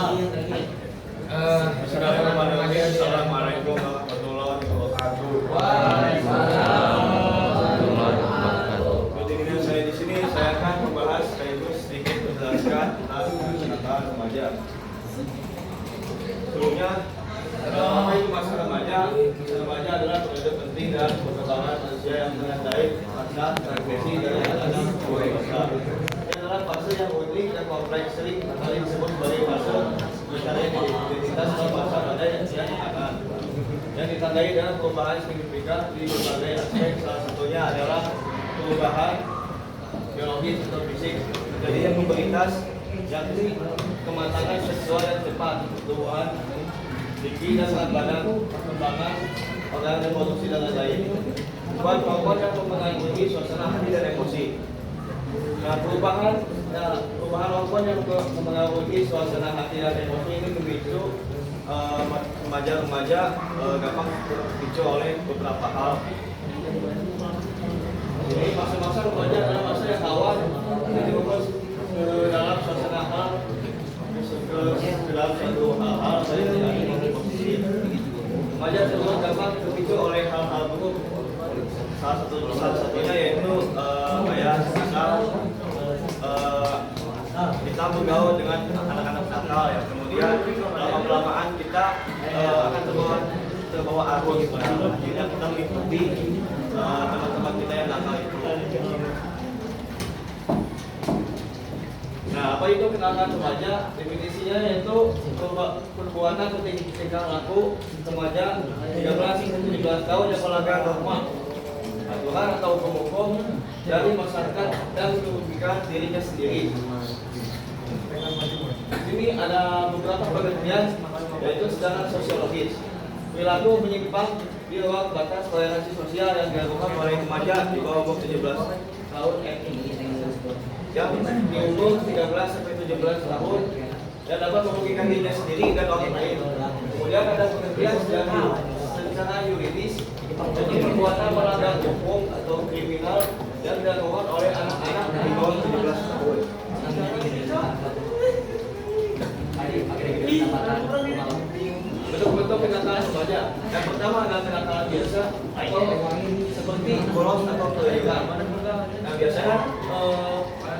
Bismillahirrahmanirrahim. Assalamualaikum warahmatullahi wabarakatuh. Ketika saya di sini, saya akan membahas sekaligus sedikit menjelaskan tentang kesetaraan remaja. Sebelumnya, apa itu masa remaja? Masa remaja adalah periode penting dalam perkembangan manusia yang menandai masa transisi dari anak-anak ke dewasa. Ini adalah fase yang unik dan kompleks, sering kali disebut sebagai fase mencari identitas atau masa pada yang akan yang ditandai dengan perubahan signifikan di berbagai aspek. Salah satunya adalah perubahan biologis atau fisik, jadi yang memberitas, yakni kematangan seksual yang cepat, pertumbuhan tinggi dan berat badan, perkembangan organ reproduksi dan lain-lain, buat hormon yang mempengaruhi suasana hati dan emosi. Nah, perubahan hormon yang mempengaruhi suasana hati dan emosi ini memicu remaja-remaja gampang terpicu oleh beberapa hal. Jadi masa-masa remaja adalah masa yang rawan terjerumus ke dalam suasana hal, ke dalam suatu hal-hal saya tidak ingin posisi. Remaja tersebut gampang terpicu oleh hal-hal buruk. Salah satunya yaitu kita bergaul dengan anak-anak nakal ya. Kemudian lama-kelamaan kita akan terbawa arus. Akhirnya kita mengikuti teman-teman kita yang nakal itu. Nah, apa itu kenakalan remaja? Definisinya yaitu perbuatan atau tingkah laku remaja 13-17 tahun yang melanggar norma, aturan atau hukum-hukum dari masyarakat dan merugikan dirinya sendiri. Di sini ada beberapa pengertian, yaitu secara sosiologis. Perilaku menyimpang di luar batas toleransi sosial yang dilakukan oleh remaja di bawah umur 17 tahun yang di umur 13-17 tahun yang dapat merugikan dirinya sendiri dan orang lain. Kemudian ada pengertian secara yuridis, jadi perbuatan melanggar hukum atau kriminal yang dilakukan oleh anak-anak di bawah 17 tahun. Bentuk-bentuk kenakalan remaja. Yang pertama adalah kenakalan biasa atau seperti bolos atau kelainan. Nah, biasanya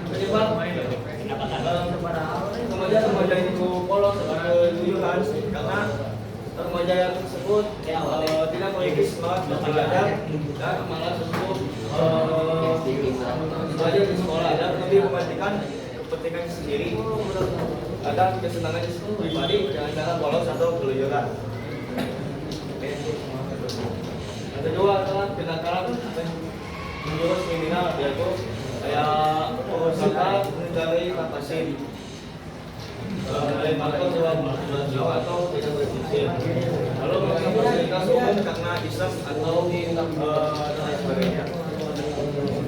penyebab remaja itu bolos atau keluyuran karena remaja yang tersebut tidak memiliki semangat belajar dan malah tersebut belajar di sekolah dan lebih mementingkan kepentingan sendiri. Ada kesenangan pribadi dengan cara bolos atau keluyuran. Yang kedua adalah kenakalan menjurus kriminal, yaitu kayak perusahaan mencari fantasi, lembaga jauh atau tidak berizin, lalu melakukan fasilitas umum karena iseng atau dan sebagainya.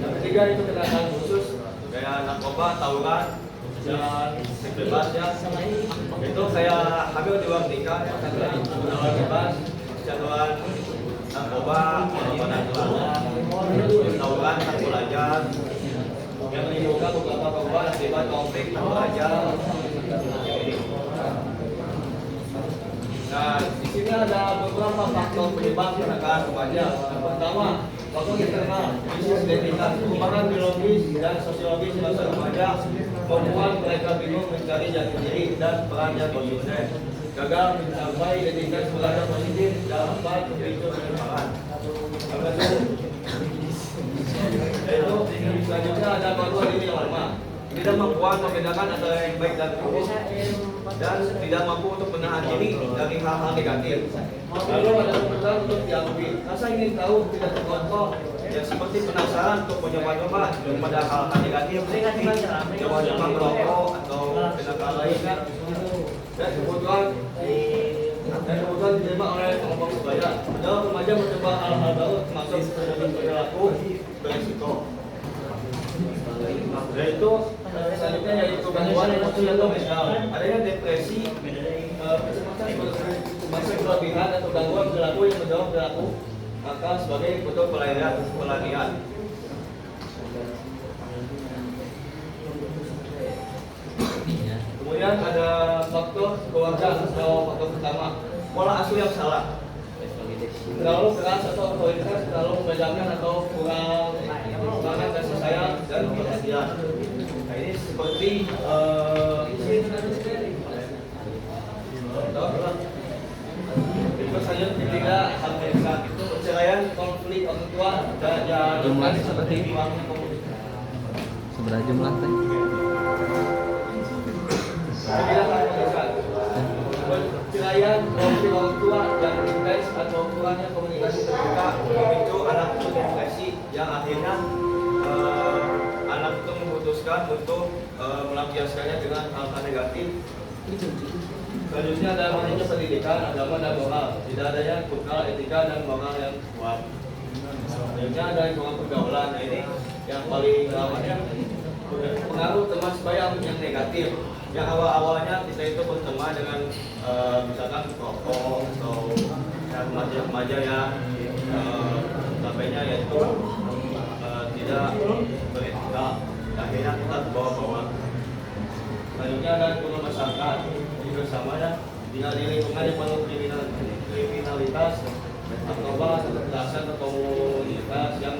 Yang ketiga itu kenakalan khusus kayak narkoba, tawuran, dan seks bebas ya. Itu kayak hamil di luar nikah, tawuran bebas, jadwal narkoba, tawuran tanpa belajar, yang menimbulkan beberapa korban akibat konflik tanpa belajar. Nah, di sini ada beberapa faktor penyebab kenakalan remaja. Yang pertama, faktor internal, krisis identitas, perubahan biologis dan sosiologis masa remaja membuat mereka bingung mencari jati diri dan perannya konsumen. Gagal mencapai identitas belajar positif dapat memicu penyimpangan. Yaitu selanjutnya ada bantuan ini lama, tidak mampu membedakan antara yang baik dan buruk dan tidak mampu untuk menahan diri dari hal-hal negatif. Lalu ada kebutuhan untuk diakui, rasa ingin tahu tidak terkontrol, yang seperti penasaran untuk mencoba-coba pada hal-hal negatif, coba-coba merokok atau kenakalan lainnya, dan kebutuhan diterima oleh kelompok sebaya. Dalam remaja mencoba hal-hal baru termasuk perilaku beresiko. Yaitu selanjutnya yaitu gangguan emosi atau mental. Adanya depresi, kecemasan berlebihan atau gangguan perilaku yang mendorong perilaku maka sebagai bentuk pelarian. Kemudian ada faktor keluarga atau faktor pertama, pola asuh yang salah. Terlalu keras atau otoritas, terlalu memejamkan atau kurang kasih sayang dan perhatian. Nah ini seperti itu saja ketiga hamilkan itu perceraian, konflik orang tua dan jumlah seperti seberapa jumlah teh? Perceraian, konflik orang tua yang intens atau kurangnya komunikasi terbuka memicu anak itu depresi yang akhirnya anak itu memutuskan untuk melampiaskannya dengan hal-hal negatif. Selanjutnya ada minimnya pendidikan, agama dan moral, tidak adanya kultur, etika dan moral yang kuat. Selanjutnya ada lingkungan pergaulan. Nah ini yang paling lamanya pengaruh teman sebaya yang negatif. Yang awal-awalnya kita itu berteman dengan misalkan rokok atau remaja-remaja yang sampainya yaitu tidak beretika, akhirnya kita terbawa-bawa. Selanjutnya ada lingkungan masyarakat bersamanya tinggal di lingkungan yang penuh kriminalitas, narkoba, kekerasan atau komunitas yang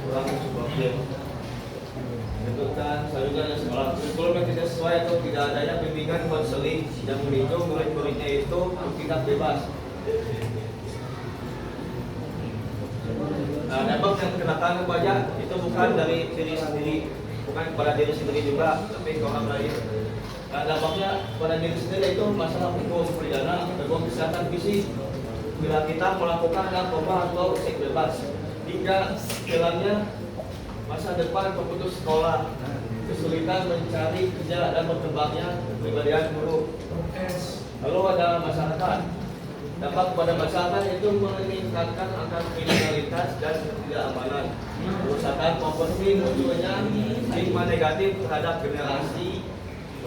kurang suportif. Itu kan selanjutnya sekolah kurikulum yang tidak sesuai atau tidak adanya bimbingan konseling yang memicu murid-muridnya itu bertindak bebas. Nah, dampak yang dikenakan kepada itu bukan dari diri sendiri, bukan kepada diri sendiri juga, tapi ke orang lain. Nah, dampaknya pada diri sendiri itu masalah hukum pidana, gangguan kesehatan fisik. Bila kita melakukan narkoba atau seks bebas, hingga hilangnya masa depan pemutus sekolah, kesulitan mencari kerja dan berkembangnya kepribadian buruk. Lalu ada masyarakat. Dampak pada masyarakat itu meningkatkan angka kriminalitas dan ketidakamanan, kerusakan properti, munculnya stigma negatif terhadap generasi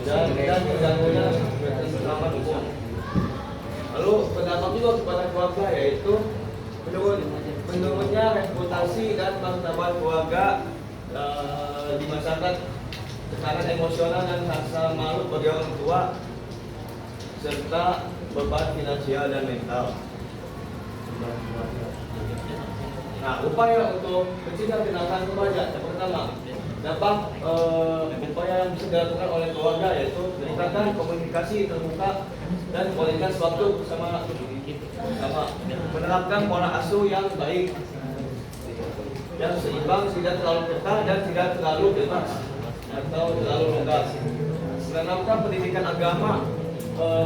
dan terganggunya keselamatan umum. Lalu berdampak juga kepada keluarga, yaitu menurunnya reputasi dan martabat keluarga di masyarakat, tekanan emosional dan rasa malu bagi orang tua, serta beban finansial dan mental. Nah, upaya untuk mencegah tindakan remaja yang pertama, dampak upaya yang bisa dilakukan oleh keluarga yaitu meningkatkan komunikasi terbuka dan kualitas waktu bersama, menerapkan pola asuh yang baik, yang seimbang, tidak terlalu ketat dan tidak terlalu bebas atau terlalu longgar. Menanamkan pendidikan agama,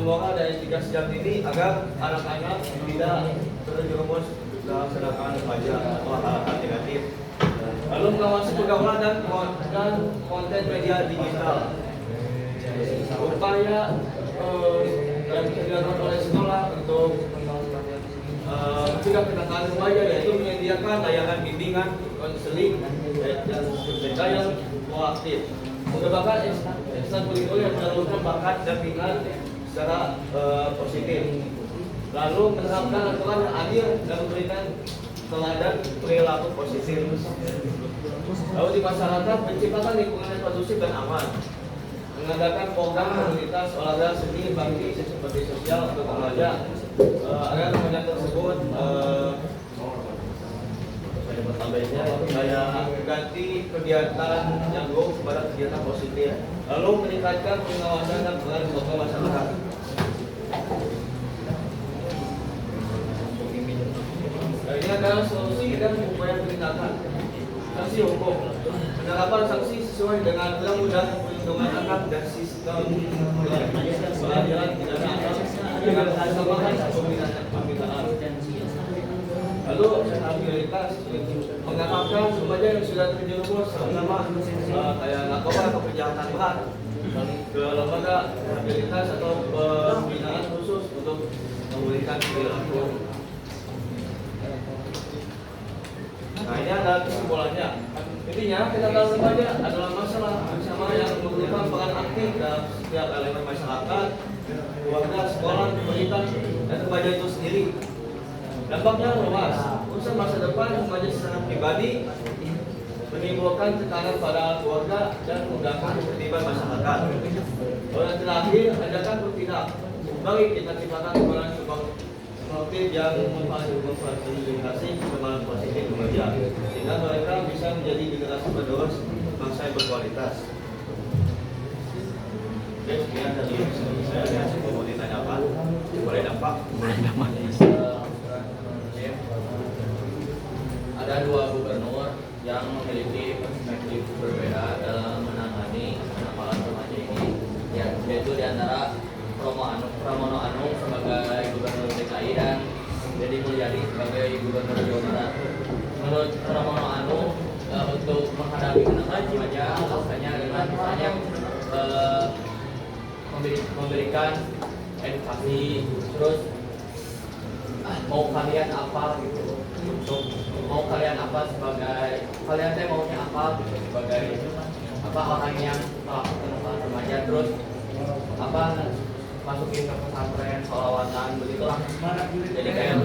moral dan etika sejak dini agar anak-anak tidak terjerumus dalam sedangkan remaja atau hal-hal negatif. Lalu mengawasi pergaulan dan konten media digital. Upaya yang dilakukan oleh sekolah untuk mencegah kenakalan remaja yaitu menyediakan layanan bimbingan, konseling, dan mereka yang proaktif, mengembangkan ekstrakurikuler yang menyalurkan bakat dan minat secara positif. Lalu menerapkan aturan yang adil dan memberikan teladan perilaku positif. Lalu di masyarakat menciptakan lingkungan yang kondusif dan aman, mengadakan program komunitas olahraga seni bakti seperti sosial untuk remaja agar remaja tersebut kayak ganti kegiatan yang buruk kepada kegiatan positif. Lalu meningkatkan pengawasan dan peran serta masyarakat. Nah, ini adalah solusi dan upaya penindakan. Sanksi hukum, penerapan sanksi sesuai dengan undang-undang perlindungan anak dan sistem peradilan pidana anak dengan tambahan pembinaan. Lalu rehabilitas, mengamankan remaja yang sudah terjerumus terutama kayak narkoba atau kejahatan berat ke lembaga rehabilitas atau pembinaan khusus untuk memulihkan perilaku. Nah, ini adalah kesimpulannya. Intinya tindakan remaja adalah masalah bersama yang memerlukan peran aktif dalam setiap elemen masyarakat, keluarga, sekolah, pemerintah, dan remaja itu sendiri. Dampaknya luas, urusan masa depan remaja secara pribadi, menimbulkan tekanan pada keluarga dan mengganggu ketertiban masyarakat. Lalu yang terakhir, adakan bertindak kembali kita ciptakan kebenaran seperti yang memfasilitasi kebenaran positif remaja, sehingga mereka bisa menjadi generasi penerus bangsa yang berkualitas. Oke, sekian dari saya. Mau ditanya apa? Boleh dampak? Ada dua gubernur yang memiliki perspektif berbeda dalam menangani penangkalan remaja ini, yaitu diantara Pramono Anung sebagai gubernur DKI dan Deddy Mulyadi sebagai gubernur Jawa Barat. Menurut Pramono Anung, untuk menghadapi penangkalan remaja, alasannya dengan misalnya memberikan edukasi, terus mau kalian apa gitu, mau kalian apa sebagai kalian teh maunya apa gitu sebagai apa orang yang melakukan penangkalan remaja, terus apa masukin ke pesantren sholawatan begitulah, jadi kayak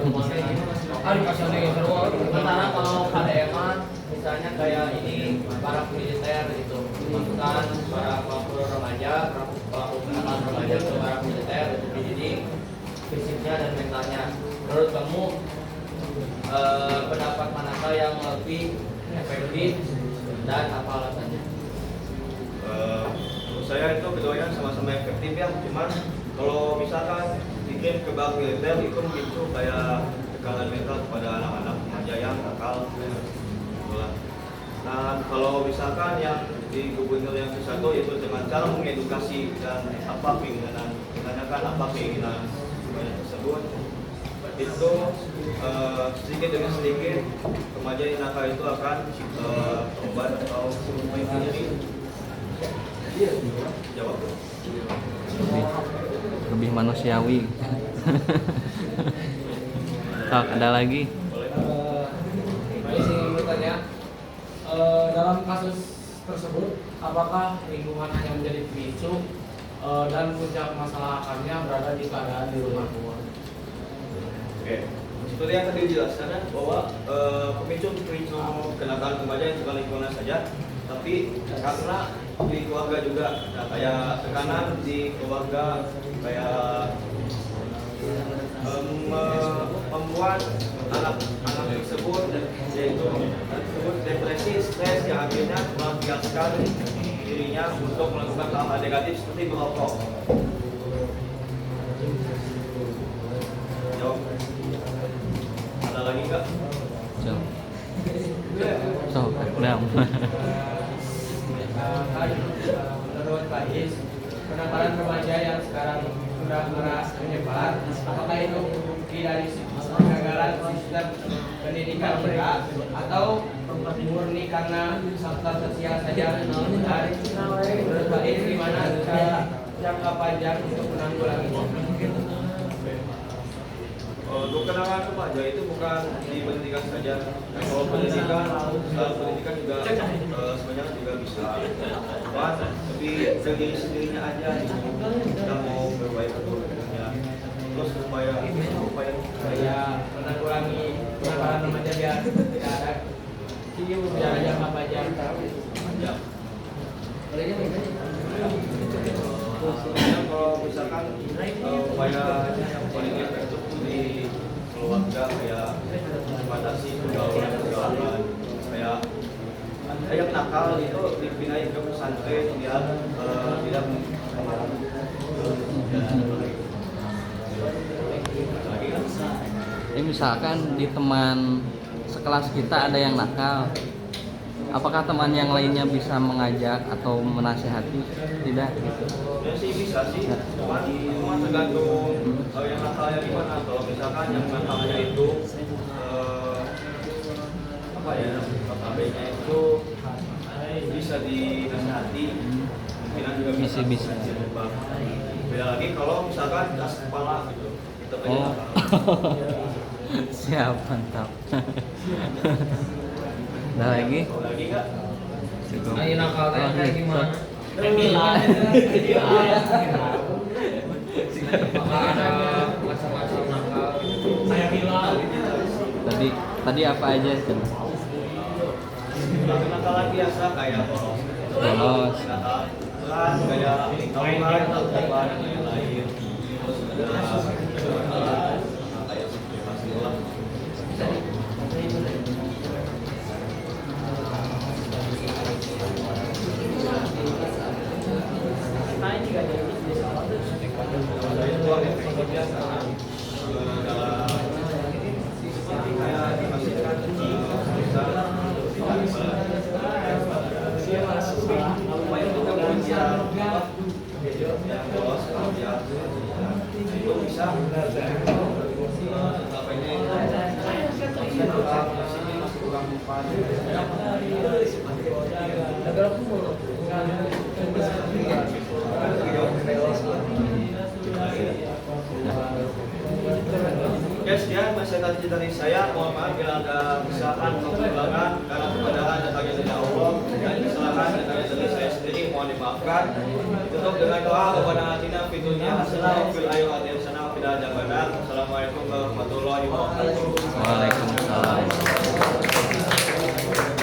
sementara kalau KDMA misalnya kayak ini para militer gitu, masukkan para pelaku remaja, pelaku penangkalan remaja ke para militer untuk dididik fisiknya dan mentalnya. Menurut kamu pendapat manakah yang lebih efektif dan apa alasannya? Menurut saya itu keduanya sama-sama efektif ya, cuman kalau misalkan dikirim ke bank militer itu memicu kayak tekanan mental kepada anak-anak remaja yang nakal. Nah, kalau misalkan yang di gubernur yang satu itu dengan cara mengedukasi dan apa keinginan, menanyakan apa keinginan remaja tersebut, itu sedikit demi sedikit remaja yang nakal itu akan berubah atau menjadi jawab lebih manusiawi. Kak, ada lagi? Ini sih bertanya, dalam kasus tersebut apakah lingkungan hanya menjadi pemicu dan puncak masalah akarnya berada di keadaan di rumah tua? Oke, seperti yang tadi dijelaskan ya, bahwa pemicu kenakalan remaja itu bukan lingkungan saja, tapi karena di keluarga juga, nah, kayak tekanan di keluarga, kayak membuat anak tersebut yaitu depresi, stres yang akhirnya melampiaskan dirinya untuk melakukan hal-hal negatif seperti merokok. Jawab. Ada lagi nggak? So, Menurut Pak Is, penangkalan remaja yang sekarang sudah merasa menyebar, apakah itu bukti dari kegagalan sistem pendidikan kita atau murni karena faktor sosial saja? Dan menurut Pak Is, gimana cara jangka panjang untuk menanggulanginya? Untuk kenangan remaja itu bukan di pendidikan saja. Nah, kalau pendidikan juga sebenarnya juga bisa, tapi dari sendirinya aja kita mau berbaik untuk hidupnya. Terus upaya menanggulangi penangkalan remaja biar tidak ada cium, biar ada jangka panjang. Kalau misalkan upayanya yang paling efektif di keluarga kayak batasi pergaulan, kayak yang nakal itu dipindahin ke pesantren biar tidak Ini misalkan di teman sekelas kita ada yang nakal, apakah teman yang lainnya bisa mengajak atau menasihati? Tidak gitu. Ya sih bisa sih, cuma tergantung yang nakalnya gimana. Kalau misalkan yang nakalnya itu apa ya, notabene itu bisa dinasihati, mungkin juga bisa. Beda lagi kalau misalkan gas kepala gitu, kita pengen Siap, mantap. Ada lagi? lagi nggak? Cukup. Ayo nakal kayak gimana? Ada macam-macam nakal. Saya bilang. Tadi apa aja tuh? Nakalan biasa kayak Bolos. nakalan kayak tawuran atau dan lain-lain. Terus yang lolos ya itu bisa Ya, sekian nasihat dari saya. Mohon maaf bila ada kesalahan atau kekurangan karena kebenaran datangnya dari Allah dan kesalahan datangnya dari saya sendiri. Mohon dimaafkan. Tutup dengan doa kepada atina fid dunya hasanah wa fil akhirati hasanah wa qina adzabannar. Assalamualaikum warahmatullahi wabarakatuh. Waalaikumsalam.